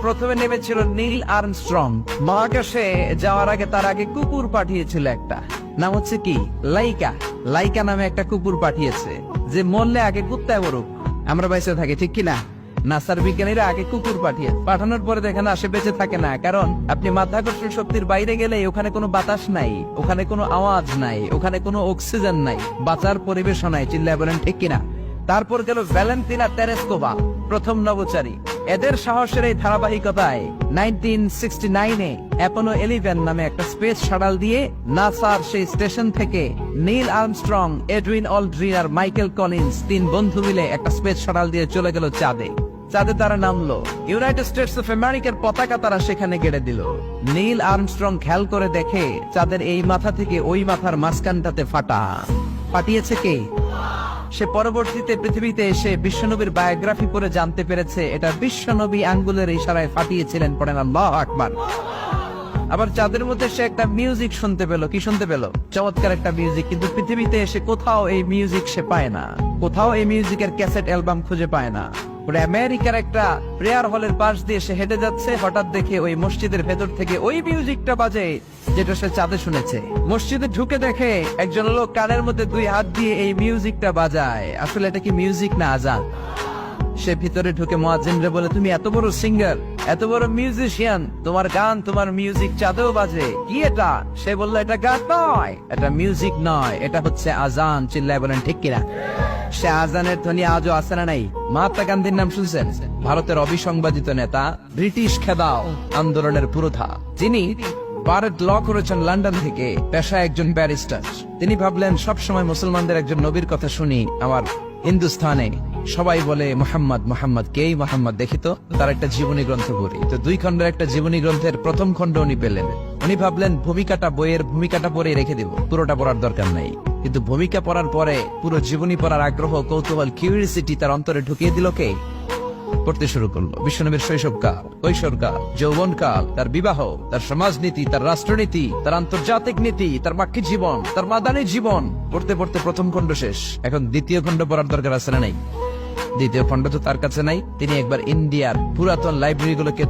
প্রথমে নেমেছিল Neil Armstrong. মহাকাশে যাওয়ার আগে তার আগে কুকুর পাঠিয়েছিল একটা, নাম হচ্ছে কি লাইকা। লাইকা নামে একটা কুকুর পাঠিয়েছে, যে মরলে আগে কুত্তায় মরুক, আমরা বেঁচে থাকি, ঠিক কিনা? নাসার বিজ্ঞানীরা আগে কুকুর পাঠানোর পরে দেখেন আসে বেঁচে থাকে না, কারণ আপনি মাধ্যাকর্ষণ শক্তির বাইরে গেলে ওখানে কোনো বাতাস নাই, ওখানে কোনো আওয়াজ নাই, ওখানে কোনো অক্সিজেন নাই, বাঁচার পরিবেশও নাই, চিল্লায় বলেন ঠিক কিনা? তারপর গেল ভ্যালেন্টিনা তেরেস্কোভা, প্রথম নভোচারী। এদের সাহসের এই ধারাবাহিকতায় 1969-এ অ্যাপোলো 11 নামে একটা স্পেস শাটল দিয়ে নাসার সেই স্টেশন থেকে নীল আর্মস্ট্রং, এডউইন অলড্রিন আর মাইকেল কলিন্স তিন বন্ধু মিলে একটা স্পেস শাটল দিয়ে চলে গেল চাঁদে। চাঁদে তারা নামলো, ইউনাইটেড স্টেটস অফ আমেরিকার পতাকা তারা সেখানে গেড়ে দিল। নীল আর্মস্ট্রং খেয়াল করে দেখে চাঁদের এই মাথা থেকে ওই মাথার মাঝখানটাতে ফাটা। ফাটিয়েছে কে? সে পরবর্তীতে পৃথিবীতে এসে বিশ্বনবীর বায়োগ্রাফি পড়ে জানতে পেরেছে এটা বিশ্বনবী আঙ্গুলের ইশারায় ফাটিয়েছিলেন। পড়েন আল্লাহু আকবার। আবার চাঁদের মধ্যে সে একটা মিউজিক শুনতে পেল। কি শুনতে পেল? চমৎকার একটা মিউজিক, কিন্তু পৃথিবীতে এসে কোথাও এই মিউজিক সে পায় না, কোথাও এই মিউজিকের ক্যাসেট অ্যালবাম খুঁজে পায় না। আমেরিকার একটা প্রেয়ার হলের পাশ দিয়ে সে হেঁটে যাচ্ছে, হঠাৎ দেখে ওই মসজিদের ভেতর থেকে ওই মিউজিকটা বাজে যেটা সে চাঁদে শুনেছে। মসজিদে ঢুকে দেখে একজন লোক কানের মধ্যে দুই হাত দিয়ে এই মিউজিকটা বাজায়। আসলে এটা কি মিউজিক না আজান? সে ভিতরে ঢুকে মুয়াজ্জিনরে বলে, তুমি এত বড় সিঙ্গার, এত বড় মিউজিশিয়ান, তোমার গান, তোমার মিউজিক চাঁদেও বাজে, কি এটা? সে বলল, এটা গান নয়, এটা মিউজিক নয়, এটা হচ্ছে আজান। চিল্লায় বলেন ঠিক কিনা? সে আজানের ধ্বনি আজও আছে না নাই? মহাত্মা গান্ধীর নাম শুনছেন? ভারতের অবিসংবাদিত নেতা, ব্রিটিশ খেদাও আন্দোলনের পুরোধা, যিনি ভারত ল করেছেন লন্ডন থেকে, পেশায় একজন ব্যারিস্টার। তিনি ভাবলেন সবসময় মুসলমানদের একজন নবীর কথা শুনি আমার হিন্দুস্থানে, সবাই বলে মোহাম্মদ মোহাম্মদ, কেই মোহাম্মদ, দেখি তো তার একটা জীবনী গ্রন্থ পড়ি। তো 2 খণ্ডের একটা জীবনী গ্রন্থের প্রথম খণ্ড উনি পেলেন। উনি ভাবলেন বইয়ের ভূমিকাটা পড়ে রেখে দেব, পুরোটা পড়ার দরকার নাই। কিন্তু ভূমিকা পড়ার পরে পুরো জীবনী পড়ার আগ্রহ, কৌতূহল, কিউরিওসিটি তার অন্তরে ঢুকিয়ে দিল কে? পড়তে শুরু করলো বিশ্বনবীর শৈশবকাল, কৈশোরকাল, যৌবনকাল, তার বিবাহ, তার সমাজনীতি, তার রাষ্ট্রনীতি, তার আন্তর্জাতিক নীতি, তার মাক্কি জীবন, তার মাদানী জীবন। পড়তে পড়তে প্রথম খণ্ড শেষ। এখন দ্বিতীয় খণ্ড পড়ার দরকার আছে না নাই? দ্বিতীয় খণ্ড তো তার কাছে নাই। তিনি একবার ইন্ডিয়ার পুরাতন লাইব্রেরি গুলোকে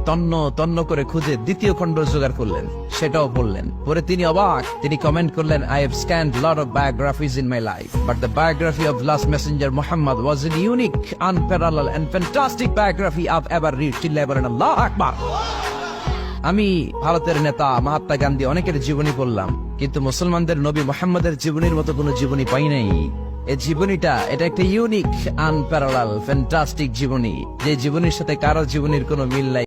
তন্ন করে খুঁজে দ্বিতীয় খণ্ড জোগাড় করলেন, সেটাও পড়লেন। পরে তিনি অবাক, তিনি কমেন্ট করলেন, I have scanned lot of biographies in my life, but the biography of last messenger Muhammad was a unique, unparalleled and fantastic biography I've ever read. চিল্লায় বলেন আল্লাহু আকবার। আমি ভারতের নেতা মহাত্মা গান্ধী অনেকের জীবনী পড়লাম, কিন্তু মুসলমানদের নবী মুহাম্মদের জীবনীর মতো কোনো জীবনী পাই নাই। এই জীবনীটা, এটা একটা ইউনিক, আনপ্যারালাল, ফ্যান্টাস্টিক জীবনী, যে জীবনীর সাথে কারো জীবনীর কোনো মিল নাই।